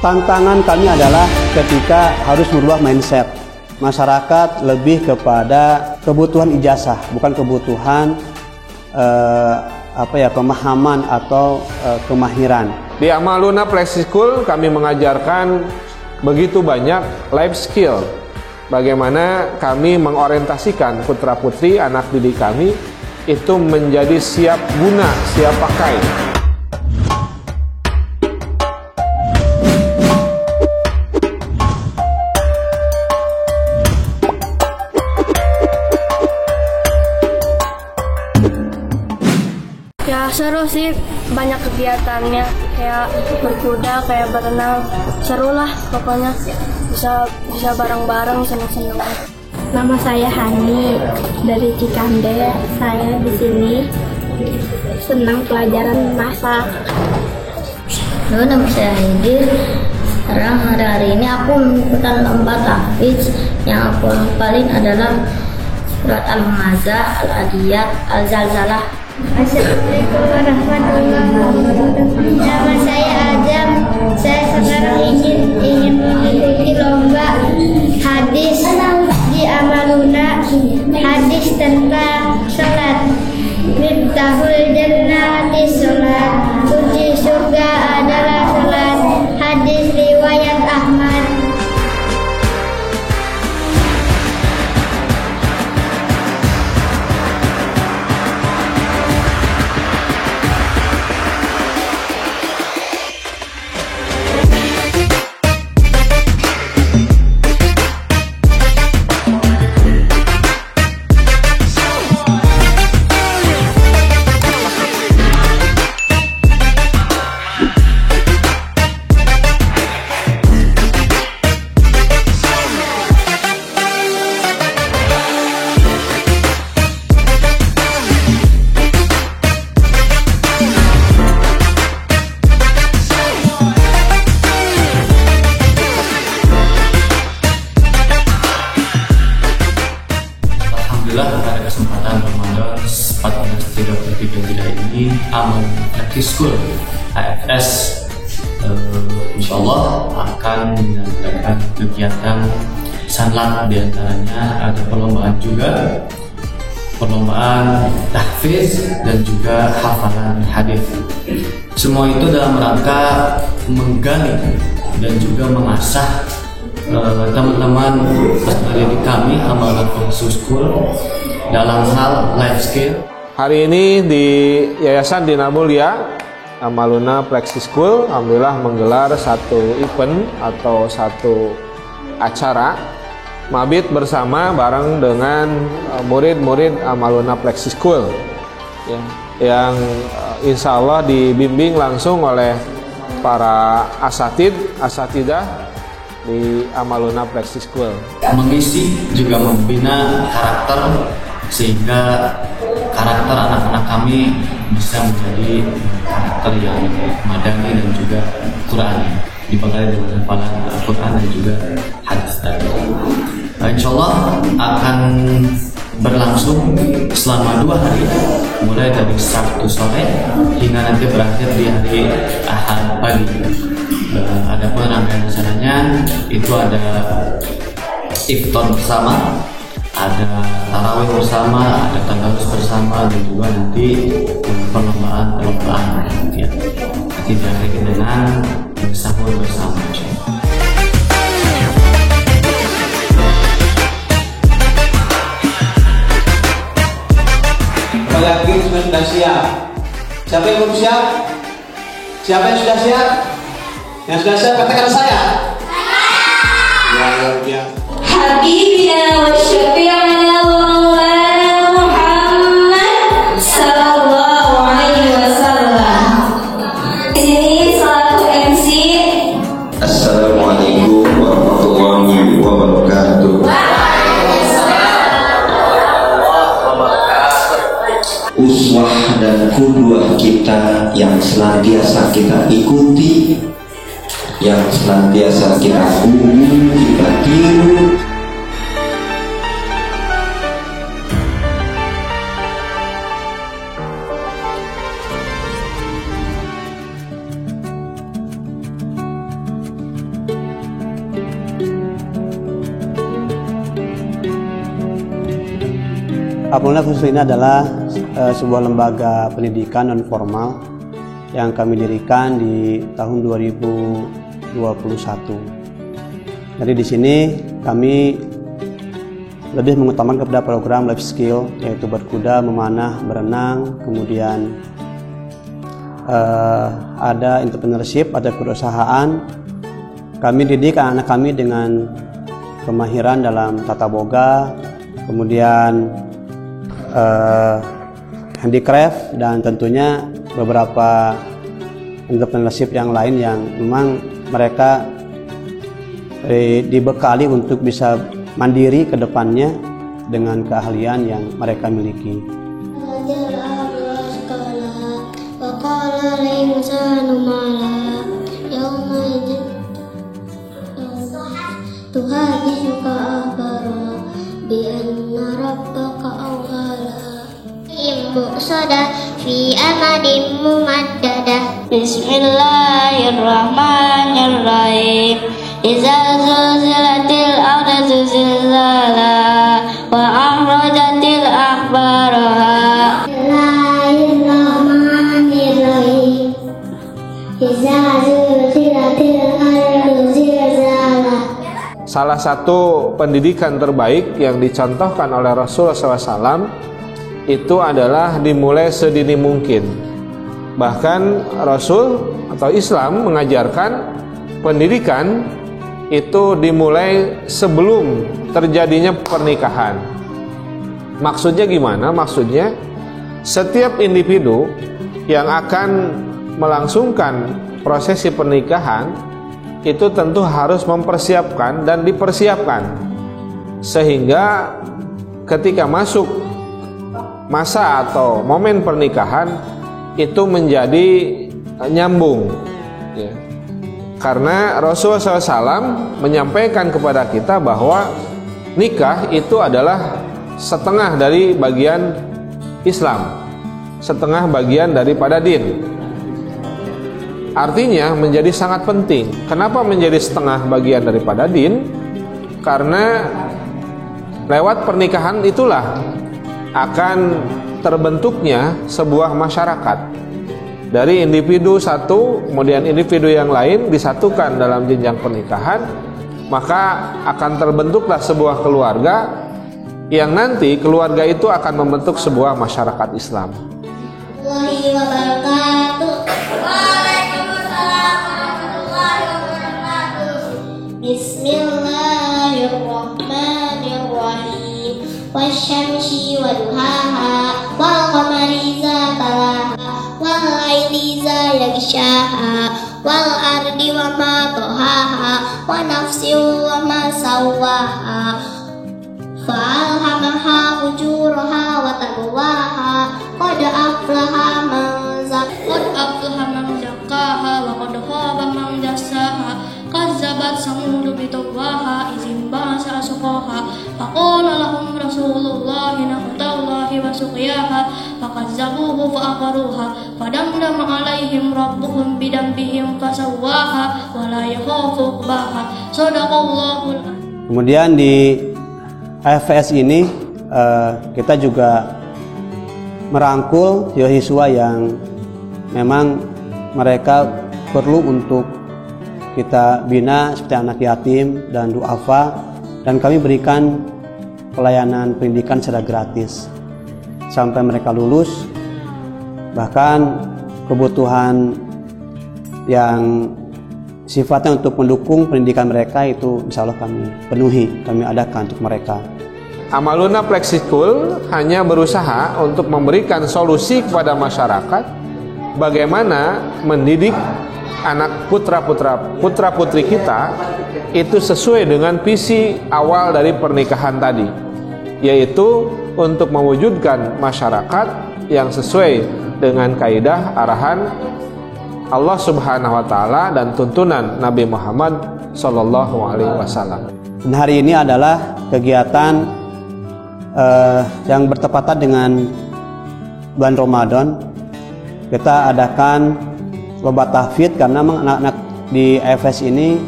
Tantangan kami adalah ketika harus merubah mindset masyarakat lebih kepada kebutuhan ijazah, bukan kebutuhan pemahaman atau kemahiran. Di Amaluna Flexi School kami mengajarkan begitu banyak life skill. Bagaimana kami mengorientasikan putra-putri anak didik kami itu menjadi siap guna, siap pakai. Ya seru sih, banyak kegiatannya, kayak berkuda, kayak berenang, seru lah pokoknya, bisa bareng-bareng, seneng-seneng. Nama saya Hani dari Cikande. Saya di sini senang pelajaran masak. Halo, nama saya Hidin. Sekarang hari ini aku mengikuti lomba tahfidz. Yang aku hafalin adalah surat Al-Hamzah, Al-Adiyat, Al-Zalzalah. Assalamualaikum warahmatullahi wabarakatuh. Nama saya Adam. Saya sekarang ingin mengikuti lomba hadis di Amaluna. Hadis tentang salat. Miftahul jannati salat. Kunci surga adalah salat. Hadis riwayat Ahmad. Alhamdulillah pada kesempatan Ramadan 1433 ini Amaluna Flexi School AFS insya Allah akan menyelenggarakan kegiatan sanlat, diantaranya ada perlombaan juga, perlombaan tahfidz dan juga hafalan hadis. Semua itu dalam rangka menggali dan juga mengasah teman-teman peserta didik kami Amaluna Flexi School dalam hal life skill. Hari ini di Yayasan Dina Mulia Amaluna Flexi School alhamdulillah menggelar satu event atau satu acara mabit bersama bareng dengan murid-murid Amaluna Flexi School yang insya Allah dibimbing langsung oleh para asatidah di Amaluna Flexi School. Mengisi juga membina karakter sehingga karakter anak-anak kami bisa menjadi karakter yang madani dan juga Qur'ani, dibekali dengan hafalan Al-Quran dan juga hadis tadi. Insya Allah akan berlangsung selama 2 hari, mulai dari Sabtu sore hingga nanti berakhir di hari Ahad pagi. Adapun rangkaian acaranya itu ada iftar bersama, ada tarawih bersama, ada tadarus bersama, dan juga nanti perlombaan ya. Nanti diakhiri dengan sahur bersama. Lagi sudah siap. Siapa yang belum siap? Siapa yang sudah siap? Yang sudah siap katakan saya. Ya. Habibina wa syafi'ana wa maulana Muhammad sallallahu alaihi wasallam. Ini selaku MC. Assalamualaikum warahmatullahi wabarakatuh. Uswah dan qudwah kita yang senantiasa kita ikuti, yang senantiasa kita kita tiru. Al-Mulna Khusus ini adalah sebuah lembaga pendidikan non formal yang kami dirikan di tahun 2021. Jadi di sini kami lebih mengutamakan kepada program life skill, yaitu berkuda, memanah, berenang, kemudian ada entrepreneurship, ada perusahaan. Kami didik anak-anak kami dengan kemahiran dalam tata boga, kemudian handicraft, dan tentunya beberapa entrepreneurship yang lain yang memang mereka dibekali untuk bisa mandiri ke depannya dengan keahlian yang mereka miliki. Fi amadin mumaddadah. Bismillahirrahmanirrahim. Iza zulzilatil ardu zilzalaha wa akhrajatil akhbaraha. Bismillahirrahmanirrahim. Iza zulzilatil ardu zilzalaha. Salah satu pendidikan terbaik yang dicontohkan oleh Rasulullah SAW itu adalah dimulai sedini mungkin. Bahkan Rasul atau Islam mengajarkan pendidikan itu dimulai sebelum terjadinya pernikahan. Maksudnya gimana? Maksudnya setiap individu yang akan melangsungkan prosesi pernikahan itu tentu harus mempersiapkan dan dipersiapkan, sehingga ketika masuk masa atau momen pernikahan itu menjadi nyambung ya. Karena Rasulullah SAW menyampaikan kepada kita bahwa nikah itu adalah setengah dari bagian Islam, setengah bagian daripada din. Artinya menjadi sangat penting. Kenapa menjadi setengah bagian daripada din? Karena lewat pernikahan itulah akan terbentuknya sebuah masyarakat. Dari individu satu, kemudian individu yang lain disatukan dalam jenjang pernikahan, maka akan terbentuklah sebuah keluarga yang nanti keluarga itu akan membentuk sebuah masyarakat Islam. Bismillahirrahmanirrahim. Wasyamsi waduhaha wal qamari idza talaha wal laili idza yaghshaha wal ardi wa ma tahaha wa nafsin wa ma sawwaha fa alhamaha fujuraha wa taqwaha qad aflaha man zakkaha wa qad khaba man dassaha kazzabat samud bitawaha izin ba'sa asqaha faqala lahum rasulullah naqtallahi wa suqiyaha fakazzabuhu fa'aqaruha fadamdama alaihim rabbuhum bidambihim fasawwaha wa la yakhafu uqbaha. Shadaqallahul azim. Kemudian di AFS ini kita juga merangkul siswa yang memang mereka perlu untuk kita bina seperti anak yatim dan duafa, dan kami berikan pelayanan pendidikan secara gratis sampai mereka lulus. Bahkan kebutuhan yang sifatnya untuk mendukung pendidikan mereka itu insya Allah kami penuhi, kami adakan untuk mereka. Amaluna Flexischool hanya berusaha untuk memberikan solusi kepada masyarakat bagaimana mendidik anak putra-putri kita itu sesuai dengan visi awal dari pernikahan tadi, yaitu untuk mewujudkan masyarakat yang sesuai dengan kaidah arahan Allah Subhanahu wa taala dan tuntunan Nabi Muhammad sallallahu alaihi wasallam. Dan hari ini adalah kegiatan yang bertepatan dengan bulan Ramadan. Kita adakan lomba tahfidz karena memang anak-anak di AFS ini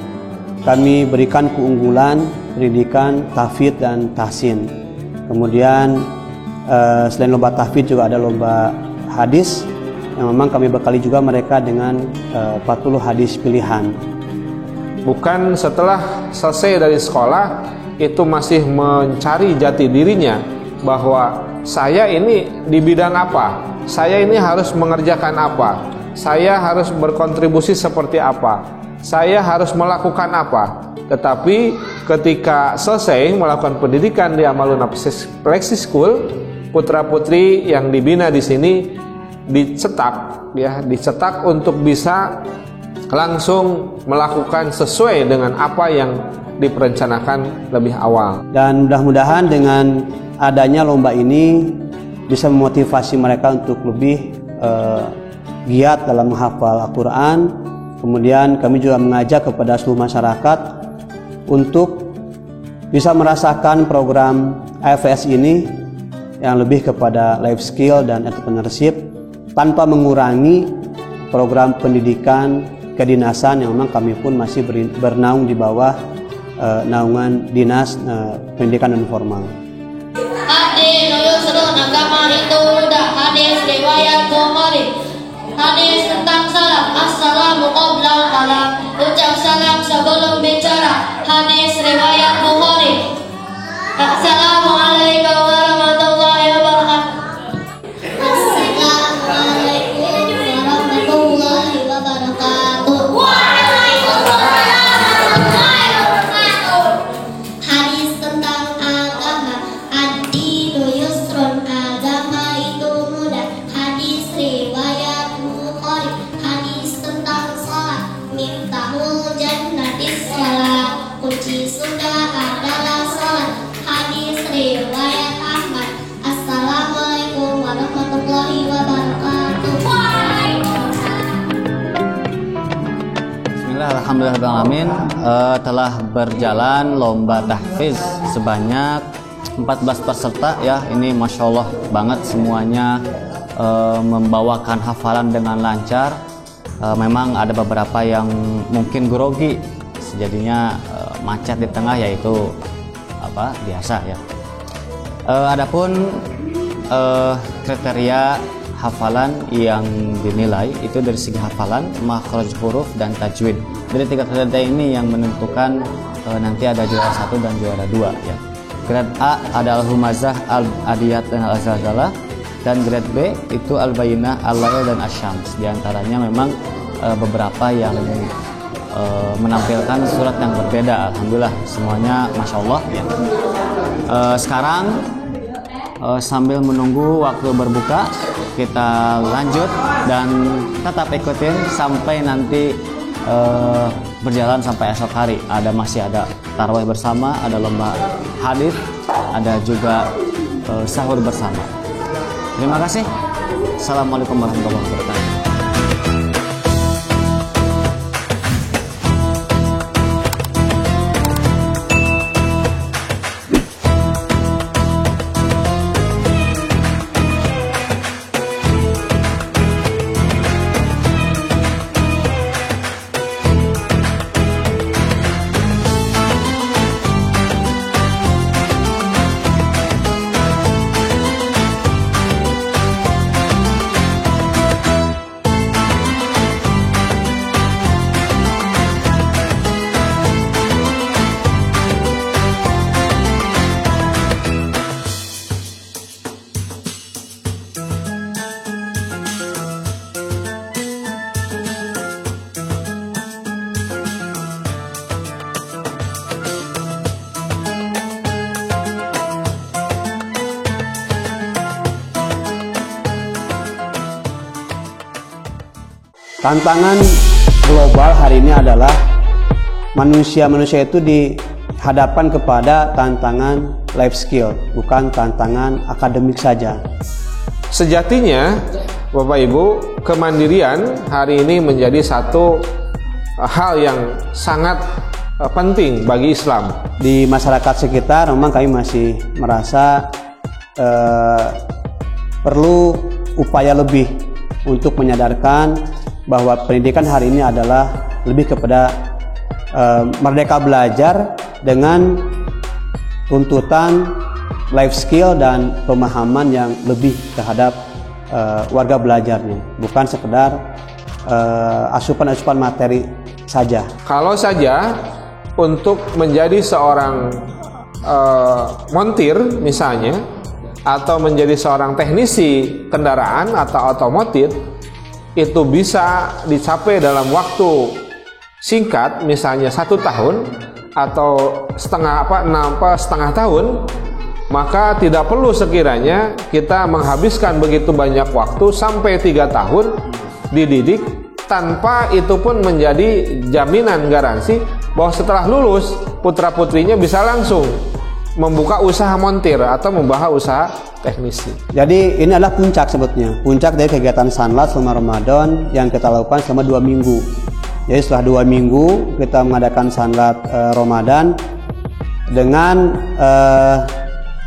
kami berikan keunggulan pendidikan tahfidz dan tahsin. Kemudian Selain lomba tahfidz juga ada lomba hadis yang memang kami bekali juga mereka dengan 40 hadis pilihan. Bukan setelah selesai dari sekolah itu masih mencari jati dirinya bahwa saya ini di bidang apa, saya ini harus mengerjakan apa, saya harus berkontribusi seperti apa, saya harus melakukan apa. Tetapi ketika selesai melakukan pendidikan di Amalun Flexi School, putra-putri yang dibina di sini dicetak untuk bisa langsung melakukan sesuai dengan apa yang diperencanakan lebih awal. Dan mudah-mudahan dengan adanya lomba ini bisa memotivasi mereka untuk lebih giat dalam menghafal Al-Quran. Kemudian kami juga mengajak kepada seluruh masyarakat untuk bisa merasakan program AFS ini yang lebih kepada life skill dan entrepreneurship tanpa mengurangi program pendidikan kedinasan yang memang kami pun masih bernaung di bawah naungan dinas pendidikan non formal. Hadis Yusrun agama itu mudah. Hadis riwayat Bukhari. Hadis tentang salam. Assalamu qabla kalam. Ucap salam sebelum bicara. Hadis riwayat Bukhari. Assalamualaikum warahmatullahi wabarakatuh. Assalamualaikum warahmatullahi wabarakatuh. Hadis tentang agama. Ad-dinu yusrun, agama itu mudah. Hadis riwayat Bukhari. Hadis tentang salat. Miftahul jannatis salat, kunci surga adalah salat. Hadis riwayat Ahmad. Assalamualaikum warahmatullahi wabarakatuh. Bismillah, alhamdulillahirrahmanirrahim. Telah berjalan lomba tahfiz sebanyak 14 peserta ya. Ini Masya Allah banget semuanya membawakan hafalan dengan lancar. Memang ada beberapa yang mungkin grogi, sejadinya macet di tengah, yaitu biasa ya. Adapun kriteria hafalan yang dinilai itu dari segi hafalan, makhraj huruf dan tajwid. Dari 3 kriteria ini yang menentukan nanti ada juara 1 dan juara 2 ya. Grade A ada Al-Humazah, Al-Adiyat dan Al-Zalzalah, dan grade B itu Al-Bayyinah, Al-Lail dan Asy-Syams. Di antaranya memang beberapa yang menampilkan surat yang berbeda. Alhamdulillah semuanya Masya Allah ya. Sekarang sambil menunggu waktu berbuka, kita lanjut dan tetap ikutin sampai nanti berjalan sampai esok hari. Masih ada tarawih bersama, ada lomba hadis, ada juga sahur bersama. Terima kasih. Assalamualaikum warahmatullahi wabarakatuh. Tantangan global hari ini adalah manusia itu dihadapkan kepada tantangan life skill, bukan tantangan akademik saja. Sejatinya, Bapak Ibu, kemandirian hari ini menjadi satu hal yang sangat penting bagi Islam. Di masyarakat sekitar memang kami masih merasa perlu upaya lebih untuk menyadarkan bahwa pendidikan hari ini adalah lebih kepada merdeka belajar dengan tuntutan life skill dan pemahaman yang lebih terhadap warga belajarnya, bukan sekedar asupan-asupan materi saja. Kalau saja untuk menjadi seorang montir misalnya, atau menjadi seorang teknisi kendaraan atau otomotif, itu bisa dicapai dalam waktu singkat, misalnya 1 tahun atau setengah tahun, maka tidak perlu sekiranya kita menghabiskan begitu banyak waktu sampai 3 tahun dididik, tanpa itu pun menjadi jaminan garansi bahwa setelah lulus putra-putrinya bisa langsung membuka usaha montir atau membuka usaha teknisi. Jadi ini adalah puncak sebetulnya, puncak dari kegiatan Sanlat selama Ramadan yang kita lakukan selama 2 minggu. Jadi setelah 2 minggu kita mengadakan Sanlat Ramadan dengan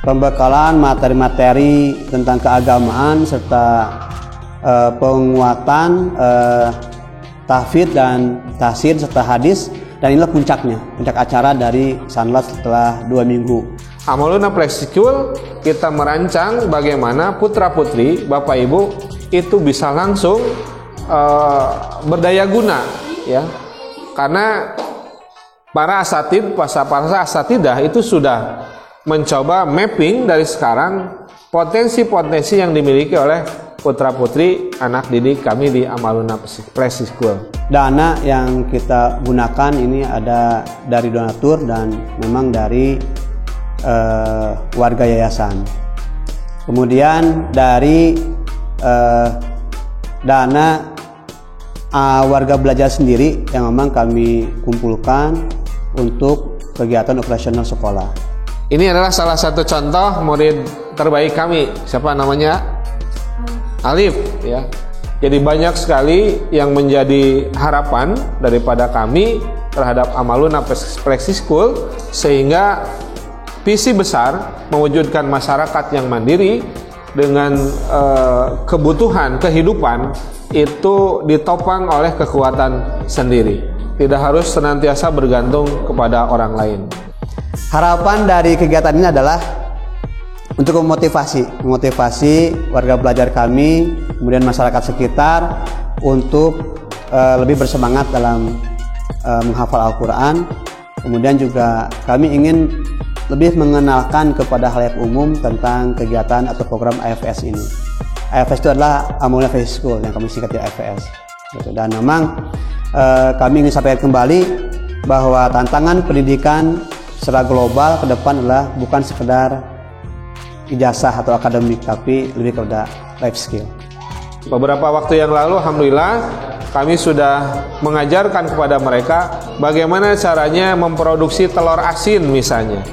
pembekalan materi-materi tentang keagamaan serta penguatan tahfidz dan tahsin serta hadis. Dan inilah puncaknya, puncak acara dari Sanlat setelah 2 minggu. Amaluna Flex School kita merancang bagaimana putra-putri, Bapak Ibu itu bisa langsung berdaya guna, ya. Karena para asatidah itu sudah mencoba mapping dari sekarang potensi-potensi yang dimiliki oleh putra-putri anak didik kami di Amaluna Flex School. Dana yang kita gunakan ini ada dari donatur dan memang dari warga yayasan. Kemudian dari dana warga belajar sendiri yang memang kami kumpulkan untuk kegiatan operasional sekolah. Ini adalah salah satu contoh murid terbaik kami. Siapa namanya? Alif, ya. Jadi banyak sekali yang menjadi harapan daripada kami terhadap Amaluna Flex School, sehingga visi besar mewujudkan masyarakat yang mandiri dengan kebutuhan kehidupan itu ditopang oleh kekuatan sendiri, tidak harus senantiasa bergantung kepada orang lain. Harapan dari kegiatan ini adalah untuk memotivasi warga belajar kami, kemudian masyarakat sekitar untuk lebih bersemangat dalam menghafal Al-Quran. Kemudian juga kami ingin lebih mengenalkan kepada halayak umum tentang kegiatan atau program AFS ini. AFS itu adalah Amaluna Flex School yang kami singkat AFS. Dan memang kami ingin sampaikan kembali bahwa tantangan pendidikan secara global ke depan adalah bukan sekedar ijazah atau akademik, tapi lebih kepada life skill. Beberapa waktu yang lalu, alhamdulillah, kami sudah mengajarkan kepada mereka bagaimana caranya memproduksi telur asin misalnya.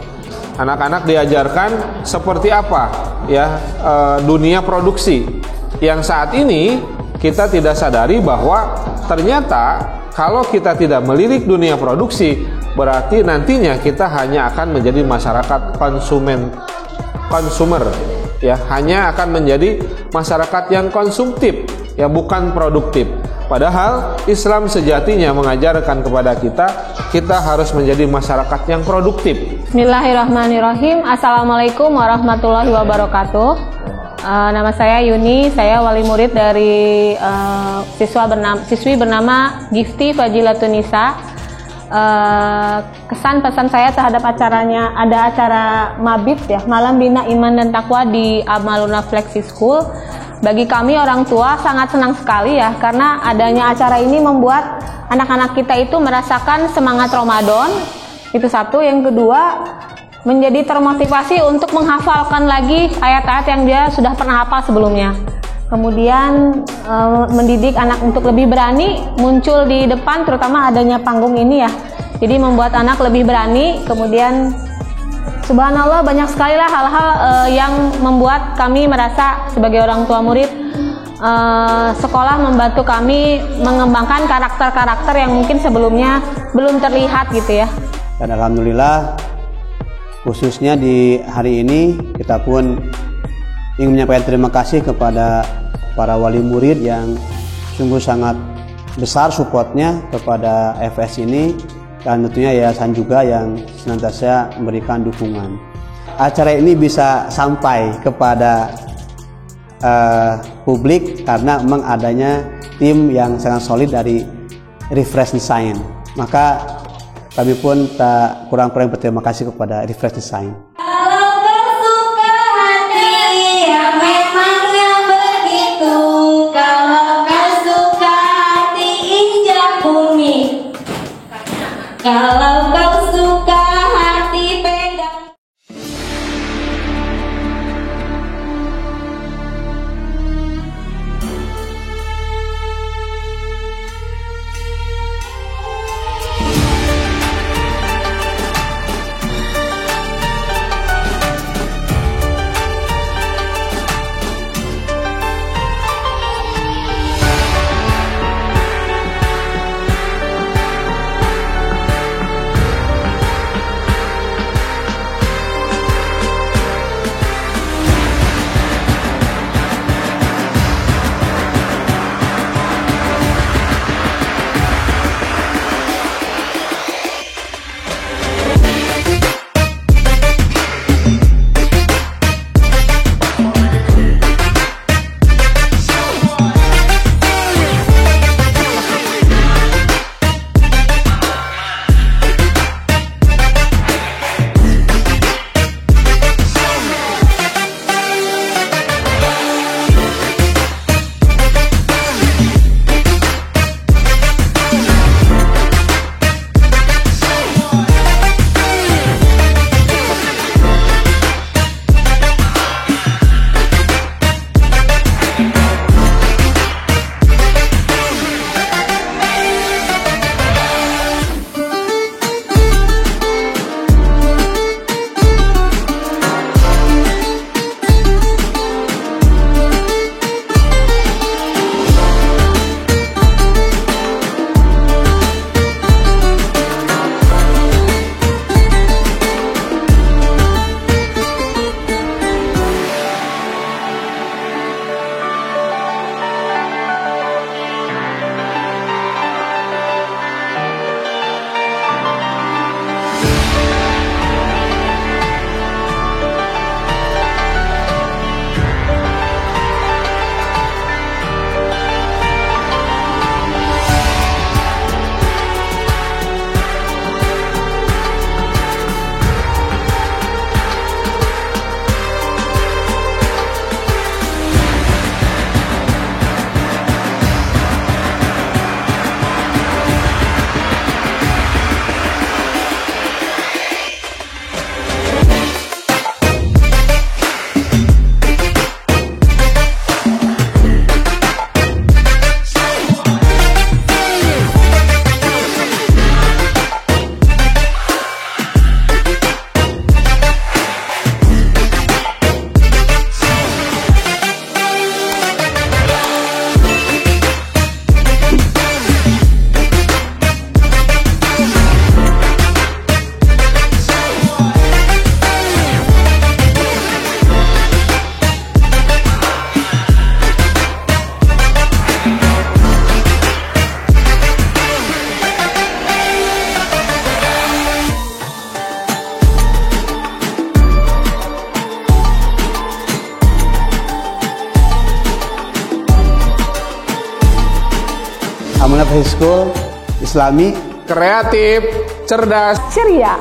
Anak-anak diajarkan seperti apa ya dunia produksi. Yang saat ini kita tidak sadari bahwa ternyata kalau kita tidak melirik dunia produksi, berarti nantinya kita hanya akan menjadi masyarakat konsumer, ya, hanya akan menjadi masyarakat yang konsumtif, ya, bukan produktif. Padahal Islam sejatinya mengajarkan kepada kita harus menjadi masyarakat yang produktif. Bismillahirrahmanirrahim. Assalamualaikum warahmatullahi wabarakatuh. Nama saya Yuni, saya wali murid dari siswi bernama Gifty Fajilatunisa. Kesan pesan saya terhadap acaranya, ada acara Mabit ya, Malam Bina Iman dan Takwa di Amaluna Flex School. Bagi kami orang tua sangat senang sekali ya, karena adanya acara ini membuat anak-anak kita itu merasakan semangat Ramadan. Itu satu. Yang kedua, menjadi termotivasi untuk menghafalkan lagi ayat-ayat yang dia sudah pernah hafal sebelumnya. Kemudian mendidik anak untuk lebih berani muncul di depan, terutama adanya panggung ini ya. Jadi membuat anak lebih berani. Kemudian subhanallah banyak sekali lah hal-hal yang membuat kami merasa sebagai orang tua murid, sekolah membantu kami mengembangkan karakter-karakter yang mungkin sebelumnya belum terlihat gitu ya. Dan alhamdulillah khususnya di hari ini kita pun ingin menyampaikan terima kasih kepada para wali murid yang sungguh sangat besar supportnya kepada FS ini, dan tentunya yayasan juga yang senantiasa memberikan dukungan. acara ini bisa sampai kepada publik karena memang adanya tim yang sangat solid dari Refresh Design. Maka kami pun tak kurang-kurang berterima kasih kepada Refresh Design. Kalau kau suka hati ya memangnya begitu. Kalau kau suka hati injak bumi. Kalau kau suka hati pegang. Amanat High School Islami, kreatif, cerdas, ceria.